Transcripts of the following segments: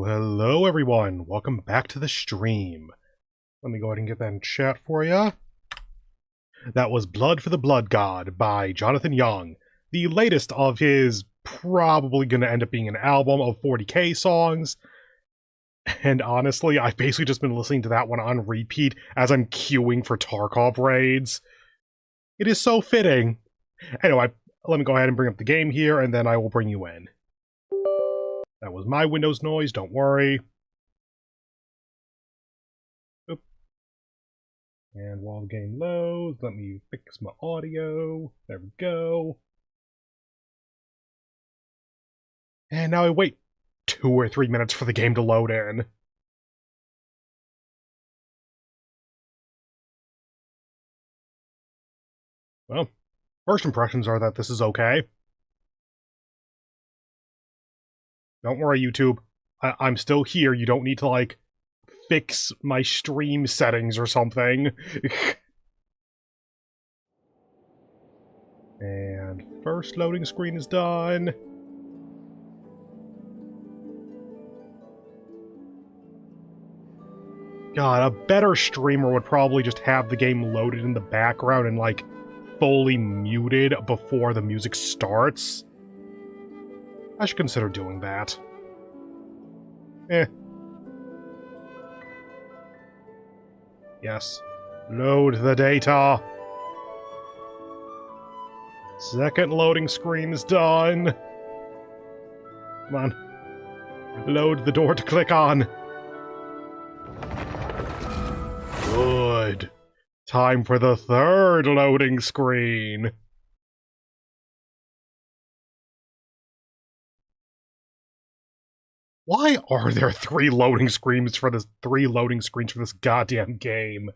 Hello everyone. Welcome back to the stream. Let me go ahead and get that in chat for you. That was Blood for the Blood God by Jonathan Young, the latest of his probably going to end up being an album of 40k songs. And honestly, I've basically just been listening to that one on repeat as I'm queuing for Tarkov raids. It is so fitting. Anyway, let me go ahead and bring up the game here, and then I will bring you in. That was my Windows noise, don't worry. Oop. And while the game loads, let me fix my audio. There we go. And now I wait 2 or 3 minutes for the game to load in. Well, first impressions are that this is okay. Don't worry, YouTube. I'm still here. You don't need to, like, fix my stream settings or something. And first loading screen is done. God, a better streamer would probably just have the game loaded in the background and, like, fully muted before the music starts. I should consider doing that. Yes. Load the data. Second loading screen is done. Come on. Load the door to click on. Good. Time for the third loading screen. Why are there three loading screens for this goddamn game?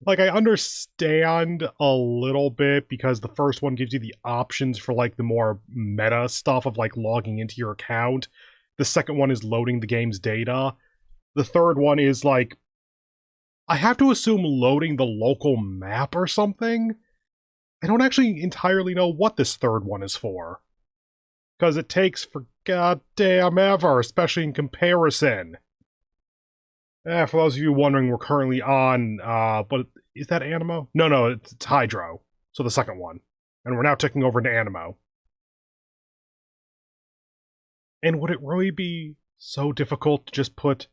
Like, I understand a little bit because the first one gives you the options for, like, the more meta stuff of, like, logging into your account. The second one is loading the game's data. The third one is, like, I have to assume loading the local map or something? I don't actually entirely know what this third one is for. Because it takes for goddamn ever, especially in comparison. For those of you wondering, we're currently on, but is that Animo? No, it's Hydro. So the second one. And we're now ticking over into Animo. And would it really be so difficult to just put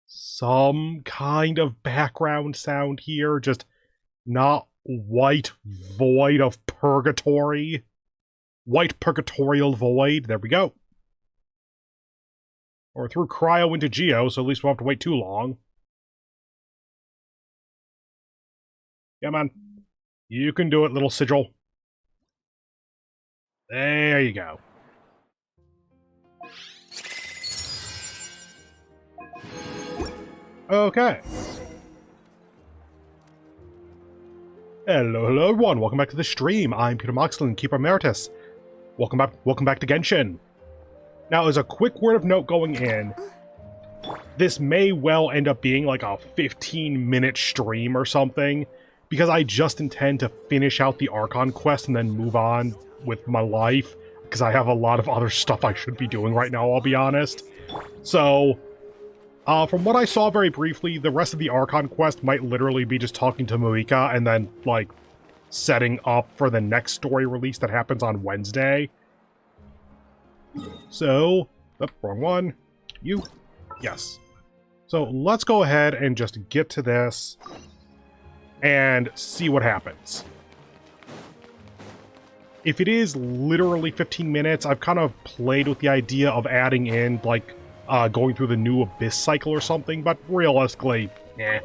some kind of background sound here? Just not white void of purgatory? White purgatorial void. There we go. Or through Cryo into Geo, so at least we won't have to wait too long. Yeah, man. You can do it, little sigil. There you go. Okay. Hello everyone, welcome back to the stream. I'm Peter Moxilin, Keeper Emeritus. Welcome back to Genshin. Now, as a quick word of note going in, this may well end up being like a 15-minute stream or something, because I just intend to finish out the Archon quest and then move on with my life, because I have a lot of other stuff I should be doing right now, I'll be honest. So, from what I saw very briefly, the rest of the Archon quest might literally be just talking to Muika and then, like, setting up for the next story release that happens on Wednesday. So, wrong one. You? Yes. So, let's go ahead and just get to this and see what happens. If it is literally 15 minutes, I've kind of played with the idea of adding in, like, going through the new Abyss cycle or something, but realistically, eh.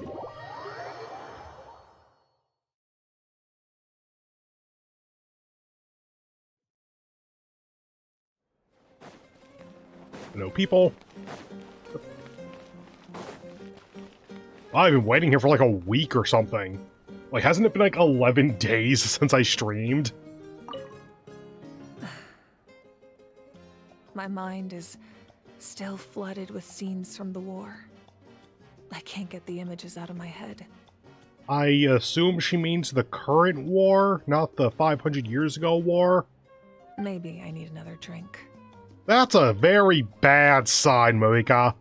No people. I've been waiting here for like a week or something. Like, hasn't it been like 11 days since I streamed? My mind is still flooded with scenes from the war. I can't get the images out of my head. I assume she means the current war, not the 500 years ago war? Maybe I need another drink. That's a very bad sign, Muika.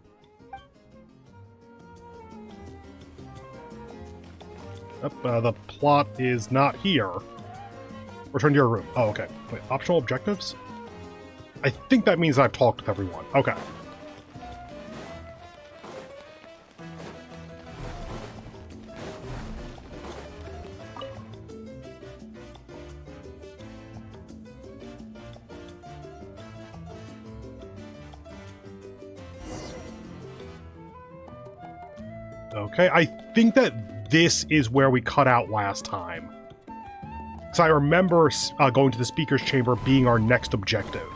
The plot is not here. Return to your room. Oh, okay. Wait, optional objectives? I think that means I've talked with everyone. Okay. Okay, I think that this is where we cut out last time. Because I remember going to the speaker's chamber being our next objective.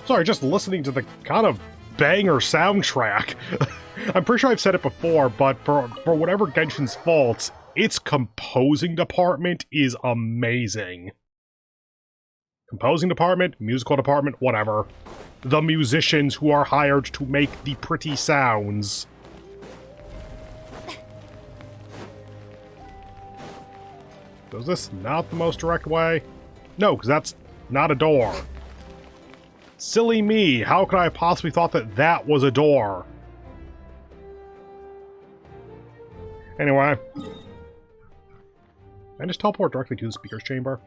Sorry, just listening to the kind of banger soundtrack. I'm pretty sure I've said it before, but for whatever Genshin's faults, its composing department is amazing. Composing department, musical department, whatever. The musicians who are hired to make the pretty sounds. So is this not the most direct way? No, because that's not a door. Silly me, how could I have possibly thought that that was a door? Anyway. Can I just teleport directly to the speaker's chamber?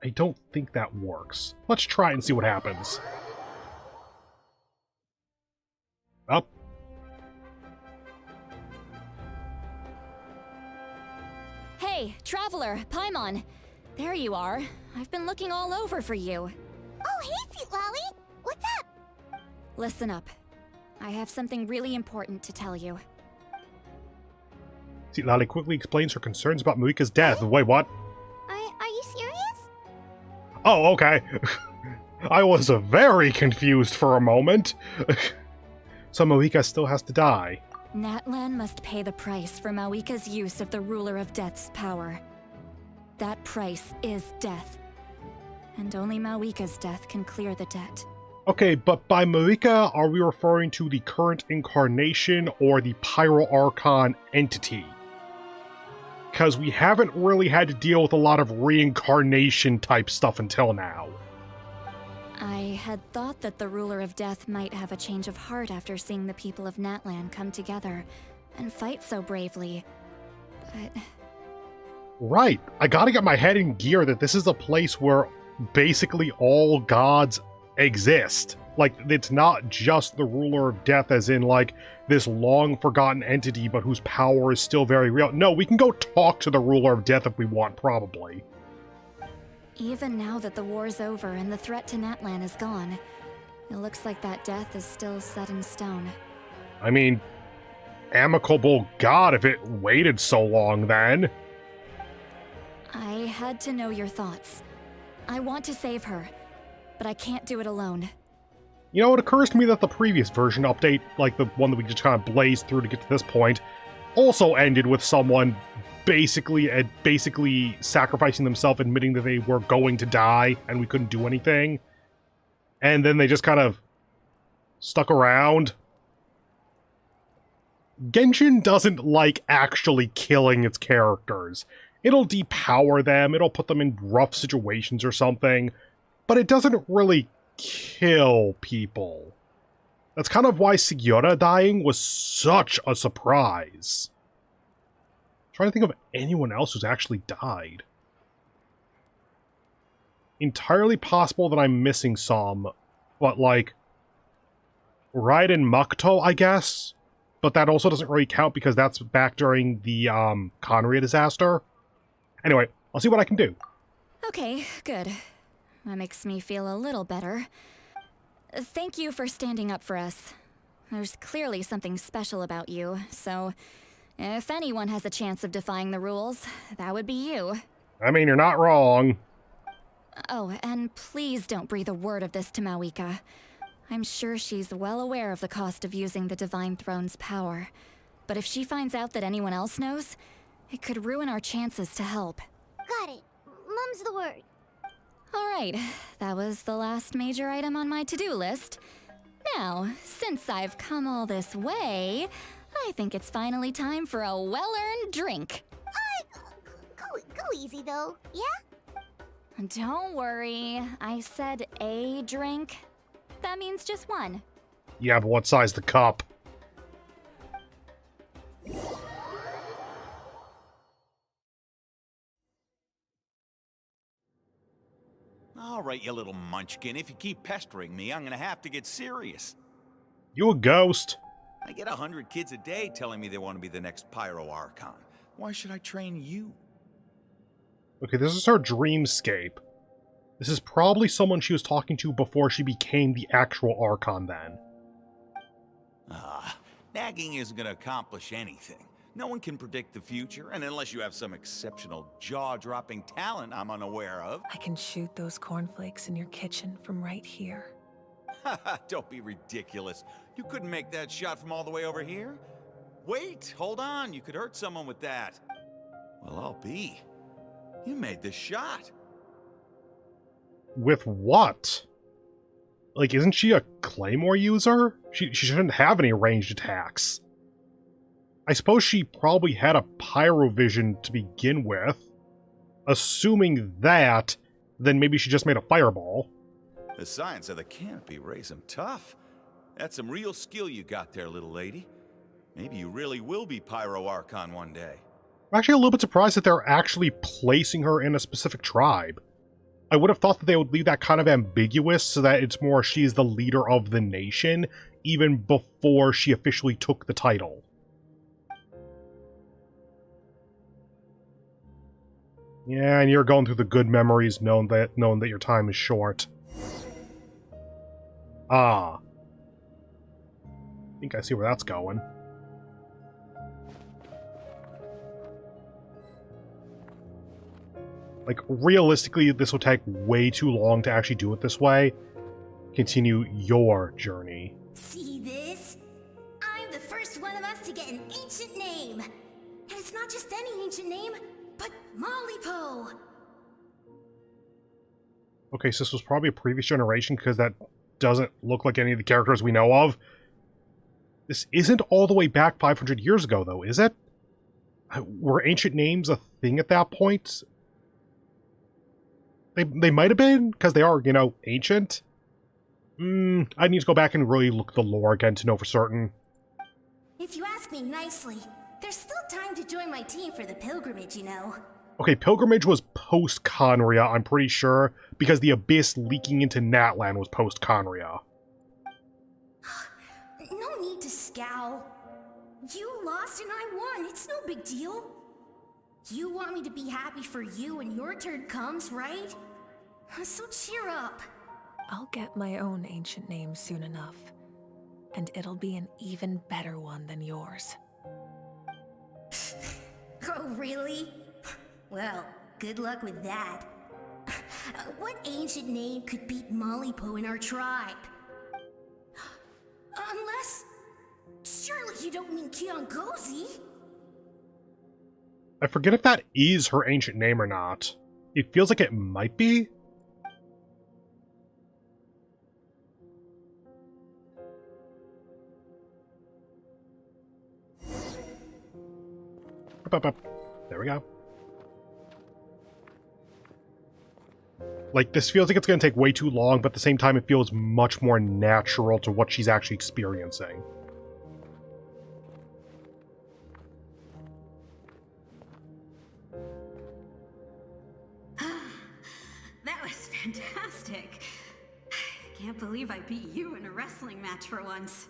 I don't think that works. Let's try it and see what happens. Up. Hey, Traveler, Paimon. There you are. I've been looking all over for you. Oh, hey, Sweet Lolly. What's up? Listen up. I have something really important to tell you. Lali quickly explains her concerns about Marika's death. Wait, what? Are you serious? Oh, okay. I was very confused for a moment. So Marika still has to die. Natlan must pay the price for Mawika's use of the Ruler of Death's power. That price is death. And only Mawika's death can clear the debt. Okay, but by Marika, are we referring to the current incarnation or the Pyro Archon entity? Because we haven't really had to deal with a lot of reincarnation type stuff until now. I had thought that the Ruler of Death might have a change of heart after seeing the people of Natlan come together and fight so bravely, but... Right, I gotta get my head in gear that this is a place where basically all gods exist. Like, it's not just the Ruler of Death as in, like, this long-forgotten entity but whose power is still very real. No, we can go talk to the Ruler of Death if we want, probably. Even now that the war's over and the threat to Natlan is gone, it looks like that death is still set in stone. I mean, amicable god if it waited so long then. I had to know your thoughts. I want to save her, but I can't do it alone. You know, it occurs to me that the previous version update, like the one that we just kind of blazed through to get to this point, also ended with someone basically sacrificing themselves, admitting that they were going to die and we couldn't do anything. And then they just kind of stuck around. Genshin doesn't like actually killing its characters. It'll depower them, it'll put them in rough situations or something, but it doesn't really kill people. That's kind of why Sugiura dying was such a surprise. I'm trying to think of anyone else who's actually died. Entirely possible that I'm missing some, but like, Raiden Mukto, I guess? But that also doesn't really count because that's back during the Conria disaster. Anyway, I'll see what I can do. Okay, good. That makes me feel a little better. Thank you for standing up for us. There's clearly something special about you, so if anyone has a chance of defying the rules, that would be you. I mean, you're not wrong. Oh, and please don't breathe a word of this to Mawika. I'm sure she's well aware of the cost of using the Divine Throne's power. But if she finds out that anyone else knows, it could ruin our chances to help. Got it. Mum's the word. Alright, that was the last major item on my to-do list. Now, since I've come all this way, I think it's finally time for a well-earned drink. Go easy, though, yeah? Don't worry, I said a drink. That means just one. Yeah, but what size the cup? All right, you little munchkin. If you keep pestering me, I'm gonna have to get serious. You a ghost? I get 100 kids a day telling me they want to be the next Pyro Archon. Why should I train you? Okay, this is her dreamscape. This is probably someone she was talking to before she became the actual Archon then. Nagging isn't gonna accomplish anything. No one can predict the future, and unless you have some exceptional jaw-dropping talent I'm unaware of. I can shoot those cornflakes in your kitchen from right here. Don't be ridiculous. You couldn't make that shot from all the way over here? Wait, hold on. You could hurt someone with that. Well, I'll be. You made the shot. With what? Like, isn't she a claymore user? She shouldn't have any ranged attacks. I suppose she probably had a pyrovision to begin with. Assuming that, then maybe she just made a fireball. The science of the canopy raised him tough. That's some real skill you got there, little lady. Maybe you really will be Pyro Archon one day. I'm actually a little bit surprised that they're actually placing her in a specific tribe. I would have thought that they would leave that kind of ambiguous so that it's more she's the leader of the nation, even before she officially took the title. Yeah, and you're going through the good memories knowing that your time is short. Ah. I think I see where that's going. Like, realistically, this will take way too long to actually do it this way. Continue your journey. See this? I'm the first one of us to get an ancient name. And it's not just any ancient name, but Mollypo. Okay, so this was probably a previous generation, because that doesn't look like any of the characters we know of. This isn't all the way back 500 years ago, though, is it? Were ancient names a thing at that point? They might have been, because they are, you know, ancient. I need to go back and really look at the lore again to know for certain. If you ask me nicely, there's still time to join my team for the pilgrimage, you know. Okay, pilgrimage was post-Conria, I'm pretty sure, because the abyss leaking into Natlan was post-Conria. No need to scowl. You lost and I won, it's no big deal. You want me to be happy for you when your turn comes, right? So cheer up. I'll get my own ancient name soon enough. And it'll be an even better one than yours. Oh, really? Well, good luck with that. What ancient name could beat Mollypo in our tribe? Unless... surely you don't mean Kiangozi? I forget if that is her ancient name or not. It feels like it might be. There we go. Like, this feels like it's going to take way too long, but at the same time it feels much more natural to what she's actually experiencing. That was fantastic. Can't believe I beat you in a wrestling match for once.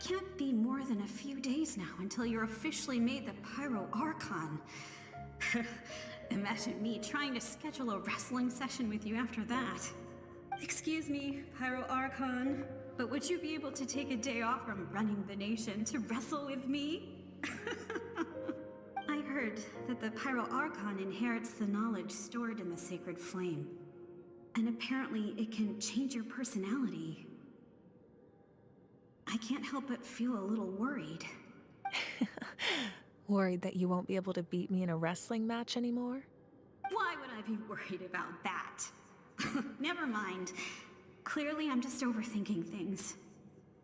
Can't be more than a few days now until you're officially made the Pyro Archon. Imagine me trying to schedule a wrestling session with you after that. Excuse me, Pyro Archon, but would you be able to take a day off from running the nation to wrestle with me? I heard that the Pyro Archon inherits the knowledge stored in the sacred flame. And apparently it can change your personality. I can't help but feel a little worried. Worried that you won't be able to beat me in a wrestling match anymore? Why would I be worried about that? Never mind. Clearly I'm just overthinking things.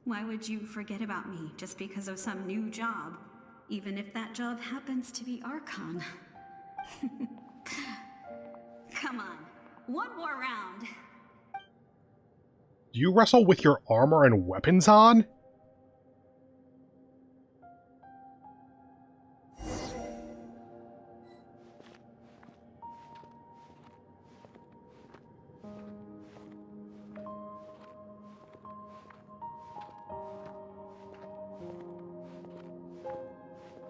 Why would you forget about me just because of some new job? Even if that job happens to be Archon. Come on, one more round. Do you wrestle with your armor and weapons on?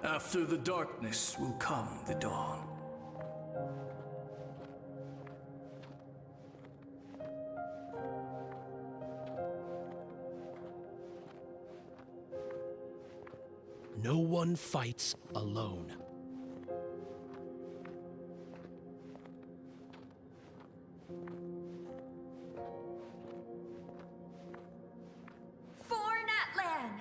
After the darkness will come the dawn. No one fights alone. For Natlan!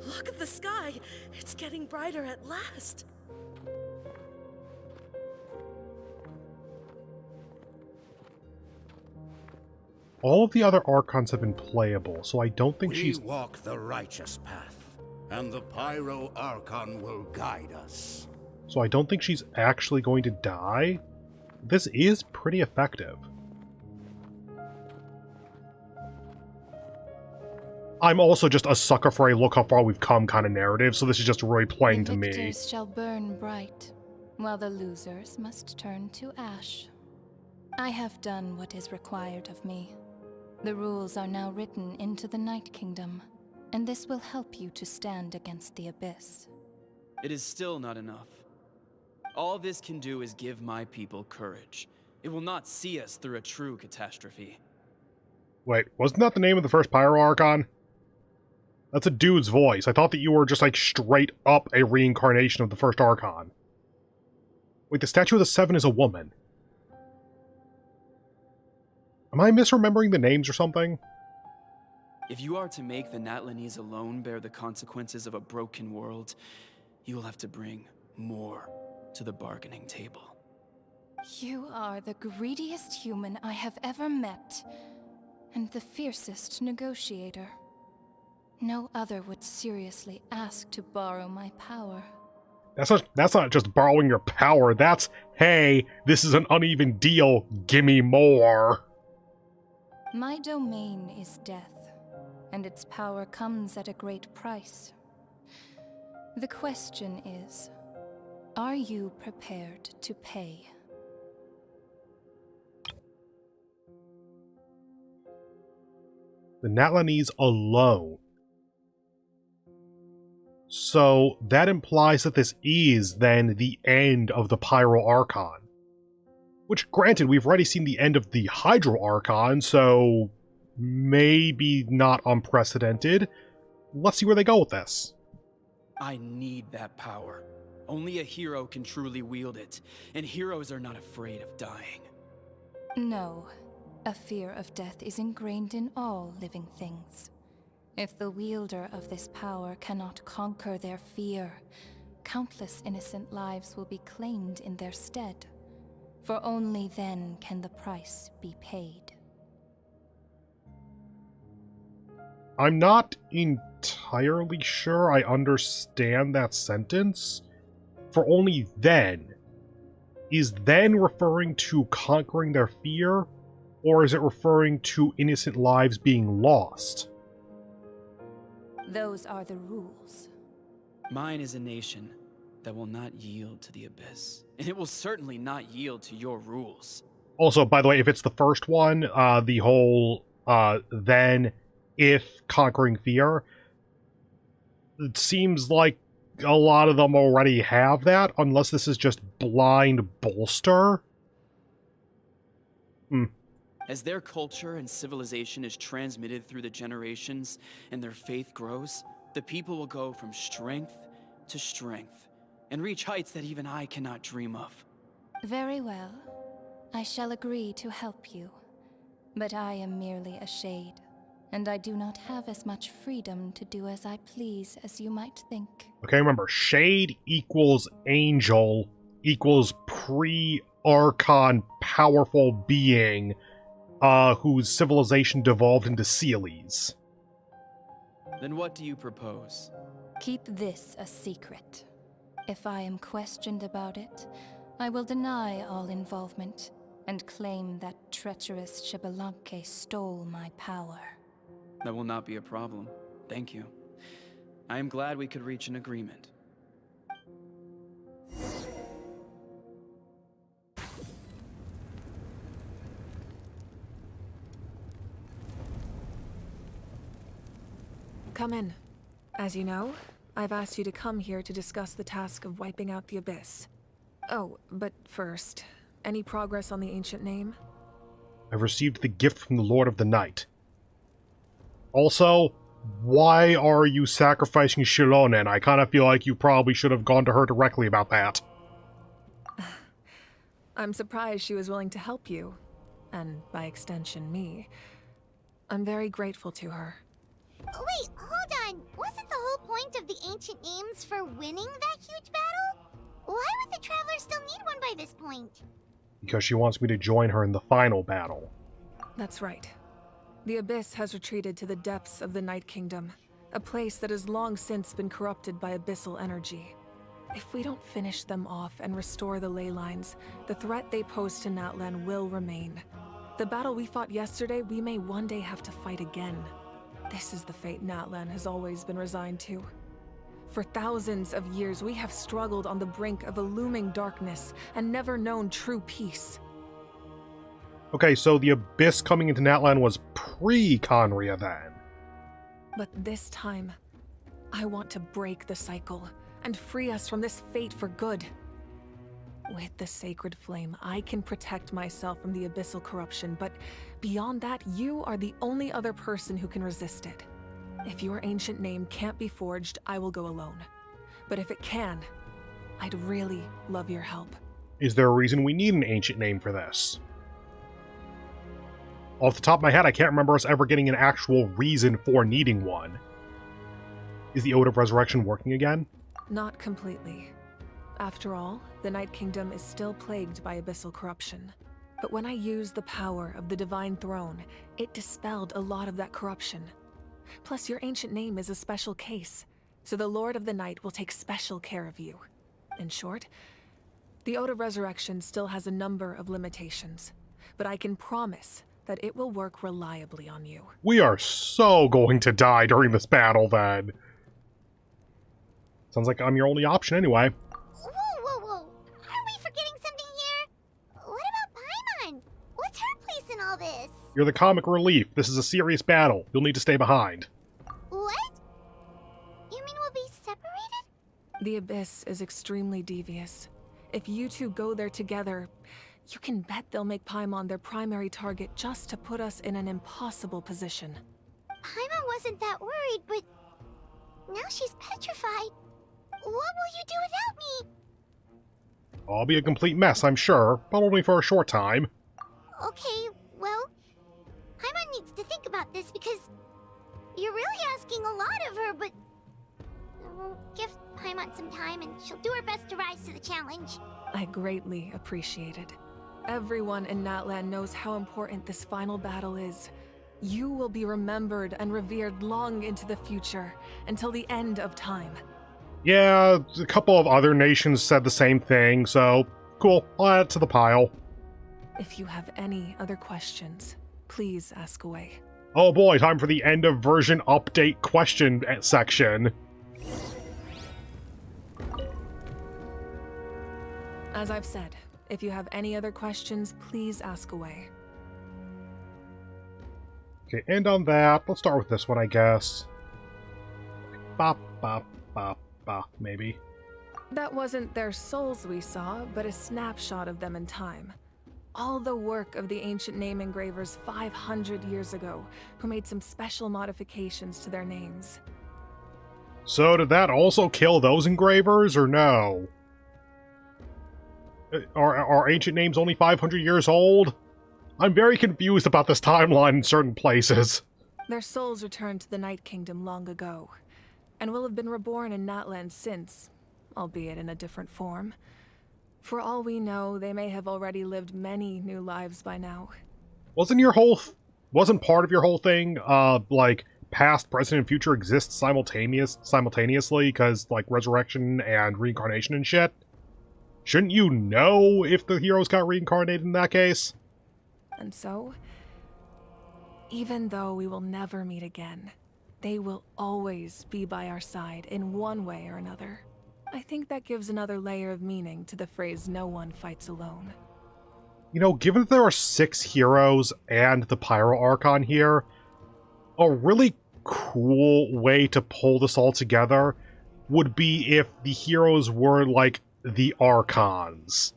Look at the sky! It's getting brighter at last! All of the other Archons have been playable, so I don't think she's... We walk the righteous path, and the Pyro Archon will guide us. So I don't think she's actually going to die. This is pretty effective. I'm also just a sucker for a look how far we've come kind of narrative, so this is just really playing to me. The victors shall burn bright, while the losers must turn to ash. I have done what is required of me. The rules are now written into the Night Kingdom, and this will help you to stand against the Abyss. It is still not enough. All this can do is give my people courage. It will not see us through a true catastrophe. Wait, wasn't that the name of the first Pyro Archon? That's a dude's voice. I thought that you were just, like, straight up a reincarnation of the first Archon. Wait, the Statue of the Seven is a woman. Am I misremembering the names or something? If you are to make the Natlanese alone bear the consequences of a broken world, you will have to bring more to the bargaining table. You are the greediest human I have ever met, and the fiercest negotiator. No other would seriously ask to borrow my power. That's not just borrowing your power, that's, hey, this is an uneven deal, gimme more. My domain is death, and its power comes at a great price. The question is, are you prepared to pay? The Natlanese alone. So that implies that this is then the end of the Pyro Archon. Which, granted, we've already seen the end of the Hydro Archon, so maybe not unprecedented. Let's see where they go with this. I need that power. Only a hero can truly wield it, and heroes are not afraid of dying. No, a fear of death is ingrained in all living things. If the wielder of this power cannot conquer their fear, countless innocent lives will be claimed in their stead. For only then can the price be paid. I'm not entirely sure I understand that sentence. For only then. Is then referring to conquering their fear, or is it referring to innocent lives being lost? Those are the rules. Mine is a nation that will not yield to the Abyss, and it will certainly not yield to your rules. Also, by the way, if it's the first one, the whole, then, if conquering fear, it seems like a lot of them already have that, unless this is just blind bolster. As their culture and civilization is transmitted through the generations and their faith grows, the people will go from strength to strength and reach heights that even I cannot dream of. Very well. I shall agree to help you. But I am merely a shade, and I do not have as much freedom to do as I please as you might think. Okay, remember, shade equals angel equals pre-Archon powerful being whose civilization devolved into Sealies. Then what do you propose? Keep this a secret. If I am questioned about it, I will deny all involvement and claim that treacherous Xbalanque stole my power. That will not be a problem. Thank you. I am glad we could reach an agreement. Come in. As you know, I've asked you to come here to discuss the task of wiping out the Abyss. Oh, but first, any progress on the ancient name? I've received the gift from the Lord of the Night. Also, why are you sacrificing Shilonen? I kind of feel like you probably should have gone to her directly about that. I'm surprised she was willing to help you, and by extension, me. I'm very grateful to her. Wait, hold on. Wasn't the whole point of the ancient names for winning that huge battle? Why would the Traveler still need one by this point? Because she wants me to join her in the final battle. That's right. The Abyss has retreated to the depths of the Night Kingdom, a place that has long since been corrupted by abyssal energy. If we don't finish them off and restore the ley lines, the threat they pose to Natlan will remain. The battle we fought yesterday, we may one day have to fight again. This is the fate Natlan has always been resigned to. For thousands of years, we have struggled on the brink of a looming darkness and never known true peace. Okay, so the Abyss coming into Natlan was pre-Conria then. But this time, I want to break the cycle and free us from this fate for good. With the sacred flame, I can protect myself from the abyssal corruption, but beyond that, you are the only other person who can resist it. If your ancient name can't be forged, I will go alone. But if it can, I'd really love your help. Is there a reason we need an ancient name for this? Off the top of my head, I can't remember us ever getting an actual reason for needing one. Is the Ode of Resurrection working again? Not completely. After all, the Night Kingdom is still plagued by abyssal corruption. But when I used the power of the Divine Throne, it dispelled a lot of that corruption. Plus, your ancient name is a special case, so the Lord of the Night will take special care of you. In short, the Ode of Resurrection still has a number of limitations, but I can promise that it will work reliably on you. We are so going to die during this battle, then. Sounds like I'm your only option anyway. Whoa. Aren't we forgetting something here? What about Paimon? What's her place in all this? You're the comic relief. This is a serious battle. You'll need to stay behind. What? You mean we'll be separated? The Abyss is extremely devious. If you two go there together, you can bet they'll make Paimon their primary target just to put us in an impossible position. Paimon wasn't that worried, but now she's petrified. What will you do without me? I'll be a complete mess, I'm sure, but only for a short time. Okay, well, Paimon needs to think about this because you're really asking a lot of her, but we'll give Paimon some time and she'll do her best to rise to the challenge. I greatly appreciate it. Everyone in Natlan knows how important this final battle is. You will be remembered and revered long into the future, until the end of time. Yeah, a couple of other nations said the same thing, so cool, I'll add it to the pile. If you have any other questions, please ask away. Oh boy, time for the end of version update question section. As I've said, if you have any other questions, please ask away. Okay, and on that, let's start with this one, I guess. Bop, bop, bop, bop, maybe. That wasn't their souls we saw, but a snapshot of them in time. All the work of the ancient name engravers 500 years ago, who made some special modifications to their names. So did that also kill those engravers, or no? Are ancient names only 500 years old? I'm very confused about this timeline in certain places. Their souls returned to the Night Kingdom long ago, and will have been reborn in Natlan since, albeit in a different form. For all we know, they may have already lived many new lives by now. Wasn't part of your whole thing, like, past, present, and future exist simultaneously, because, like, resurrection and reincarnation and shit? Shouldn't you know if the heroes got reincarnated in that case? And so, even though we will never meet again, they will always be by our side in one way or another. I think that gives another layer of meaning to the phrase, "no one fights alone." You know, given that there are 6 heroes and the Pyro Archon here, a really cool way to pull this all together would be if the heroes were, like, the Archons.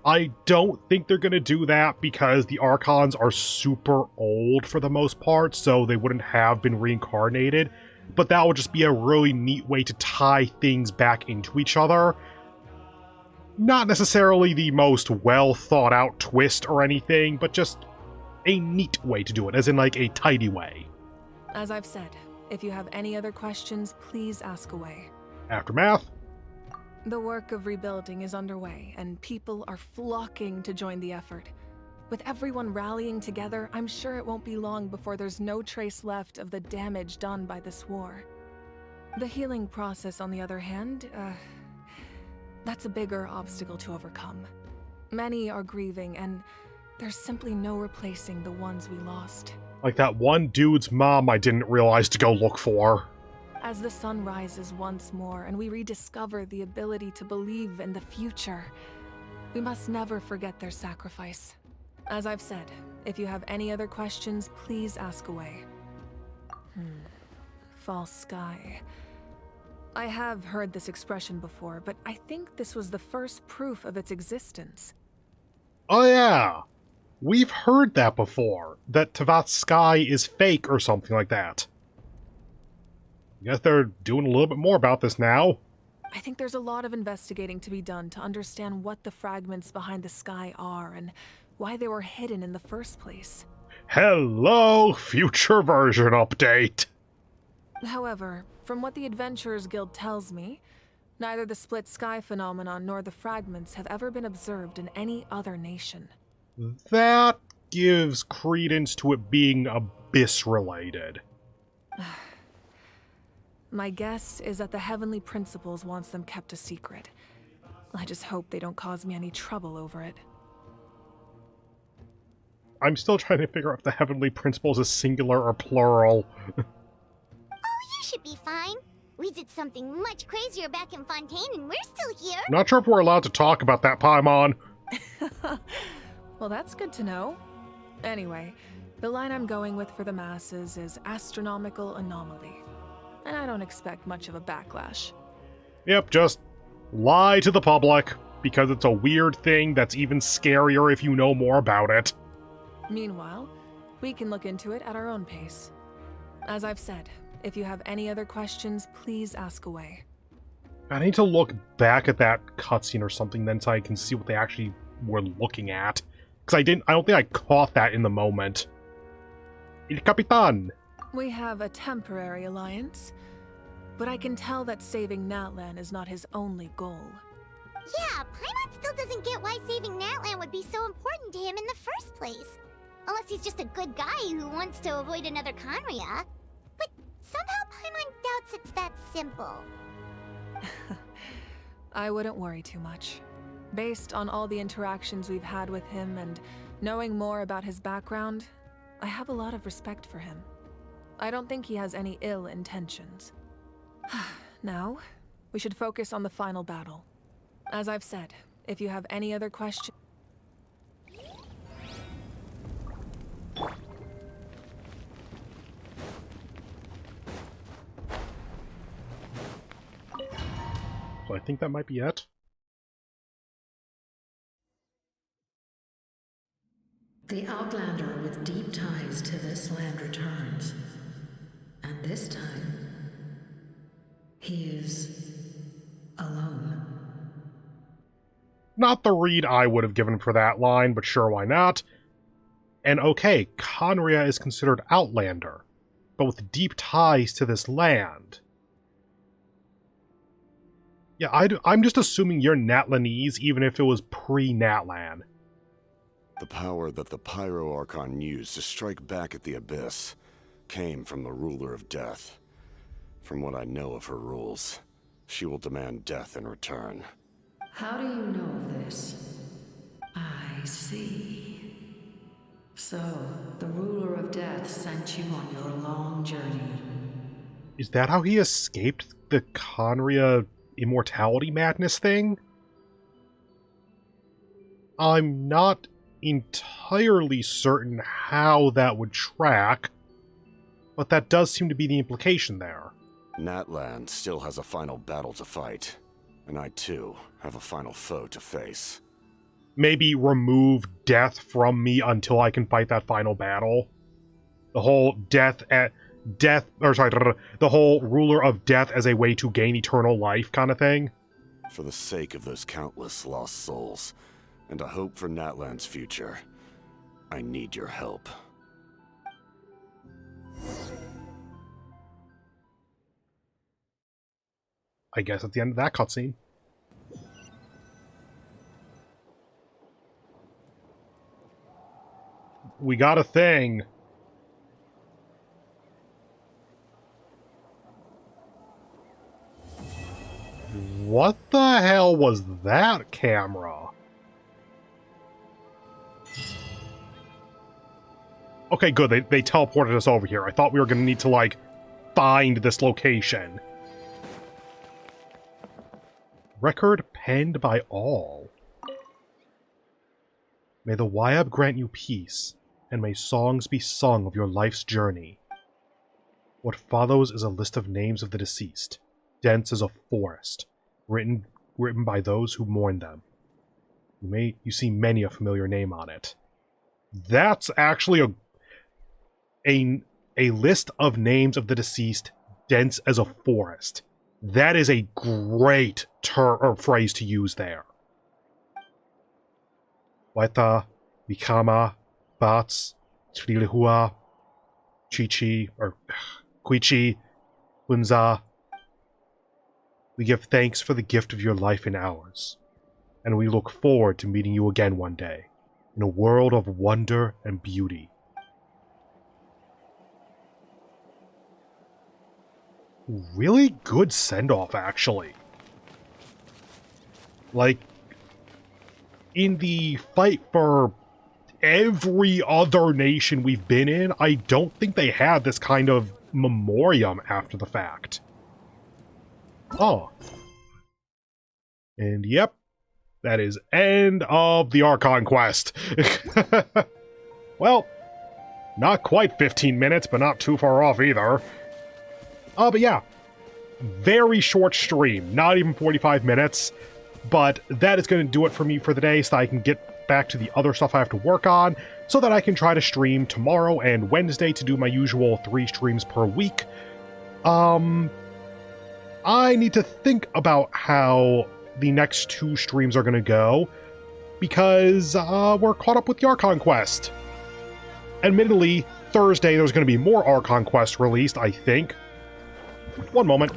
I don't think they're going to do that because the Archons are super old for the most part, so they wouldn't have been reincarnated. But that would just be a really neat way to tie things back into each other. Not necessarily the most well thought out twist or anything, but just a neat way to do it, as in like a tidy way. As I've said, if you have any other questions, please ask away. Aftermath. The work of rebuilding is underway, and people are flocking to join the effort. With everyone rallying together, I'm sure it won't be long before there's no trace left of the damage done by this war. The healing process, on the other hand, that's a bigger obstacle to overcome. Many are grieving, and there's simply no replacing the ones we lost. Like that one dude's mom I didn't realize to go look for. As the sun rises once more and we rediscover the ability to believe in the future, we must never forget their sacrifice. As I've said, if you have any other questions, please ask away. False sky. I have heard this expression before, but I think this was the first proof of its existence. Oh yeah! We've heard that before, that Tavath's sky is fake or something like that. I guess they're doing a little bit more about this now. I think there's a lot of investigating to be done to understand what the fragments behind the sky are and why they were hidden in the first place. Hello, future version update! However, from what the Adventurers Guild tells me, neither the split sky phenomenon nor the fragments have ever been observed in any other nation. That gives credence to it being Abyss-related. My guess is that the Heavenly Principles wants them kept a secret. I just hope they don't cause me any trouble over it. I'm still trying to figure out if the Heavenly Principles is singular or plural. Oh, you should be fine. We did something much crazier back in Fontaine and we're still here. Not sure if we're allowed to talk about that, Paimon. Well, that's good to know. Anyway, the line I'm going with for the masses is astronomical anomaly. And I don't expect much of a backlash. Yep, just lie to the public, because it's a weird thing that's even scarier if you know more about it. Meanwhile, we can look into it at our own pace. As I've said, if you have any other questions, please ask away. I need to look back at that cutscene or something then so I can see what they actually were looking at. Because I don't think I caught that in the moment. Il Capitan! We have a temporary alliance, but I can tell that saving Natlan is not his only goal. Yeah, Paimon still doesn't get why saving Natlan would be so important to him in the first place. Unless he's just a good guy who wants to avoid another Conria. But somehow Paimon doubts it's that simple. I wouldn't worry too much. Based on all the interactions we've had with him and knowing more about his background, I have a lot of respect for him. I don't think he has any ill intentions. Now, we should focus on the final battle. As I've said, if you have any other questions... So I think that might be it. The Outlander with deep ties to this land returns. And this time, he is alone. Not the read I would have given for that line, but sure, why not? And okay, Conria is considered Outlander, but with deep ties to this land. Yeah, I'm just assuming you're Natlanese, even if it was pre-Natlan. The power that the Pyro Archon used to strike back at the Abyss came from the Ruler of Death. From what I know of her rules, she will demand death in return. How do you know this? I see. So, the Ruler of Death sent you on your long journey. Is that how he escaped the Conria immortality madness thing? I'm not entirely certain how that would track, but that does seem to be the implication there. Natlan still has a final battle to fight. And I, too, have a final foe to face. Maybe remove death from me until I can fight that final battle. The whole the whole ruler of death as a way to gain eternal life kind of thing. For the sake of those countless lost souls, and a hope for Natlan's future, I need your help. I guess at the end of that cutscene. We got a thing. What the hell was that camera? Okay, good. They teleported us over here. I thought we were going to need to, like, find this location. Record penned by all. May the Wyab grant you peace, and may songs be sung of your life's journey. What follows is a list of names of the deceased, dense as a forest, written by those who mourn them. You see many a familiar name on it. That's actually a list of names of the deceased, dense as a forest. That is a great phrase to use there. Waita, Mikama, Bats, Trilihua, Chichi, or Kuichi, Hunza. We give thanks for the gift of your life and ours, and we look forward to meeting you again one day, in a world of wonder and beauty. Really good send-off, actually. Like, in the fight for every other nation we've been in, I don't think they had this kind of memoriam after the fact. Oh. And yep, that is end of the Archon quest. Well, not quite 15 minutes, but not too far off either. But yeah, very short stream, not even 45 minutes, but that is going to do it for me for the day so that I can get back to the other stuff I have to work on, so that I can try to stream tomorrow and Wednesday to do my usual 3 streams per week. I need to think about how the next 2 streams are going to go, because we're caught up with the Archon quest. Admittedly, Thursday there's going to be more Archon quest released, I think. One moment.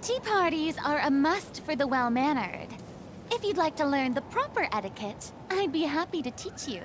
Tea parties are a must for the well-mannered. If you'd like to learn the proper etiquette, I'd be happy to teach you.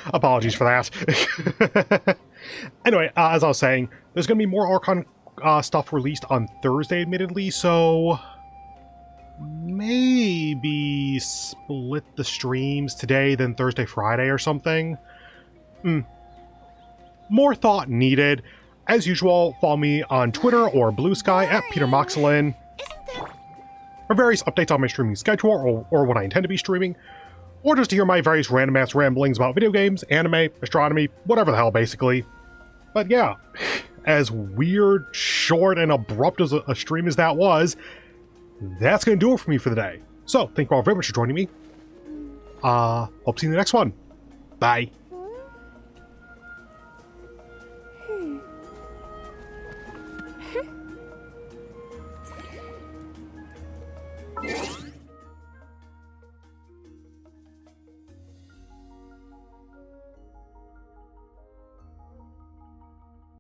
Apologies for that. Anyway, as I was saying, there's going to be more Archon stuff released on Thursday, admittedly, so maybe split the streams today, then Thursday, Friday or something. More thought needed. As usual, follow me on Twitter or Blue Sky at Peter Moxilin for various updates on my streaming schedule or what I intend to be streaming, or just to hear my various random ass ramblings about video games, anime, astronomy, whatever the hell, basically. But yeah, as weird, short, and abrupt as a stream as that was, that's going to do it for me for the day. So, thank you all very much for joining me. Hope to see you in the next one. Bye.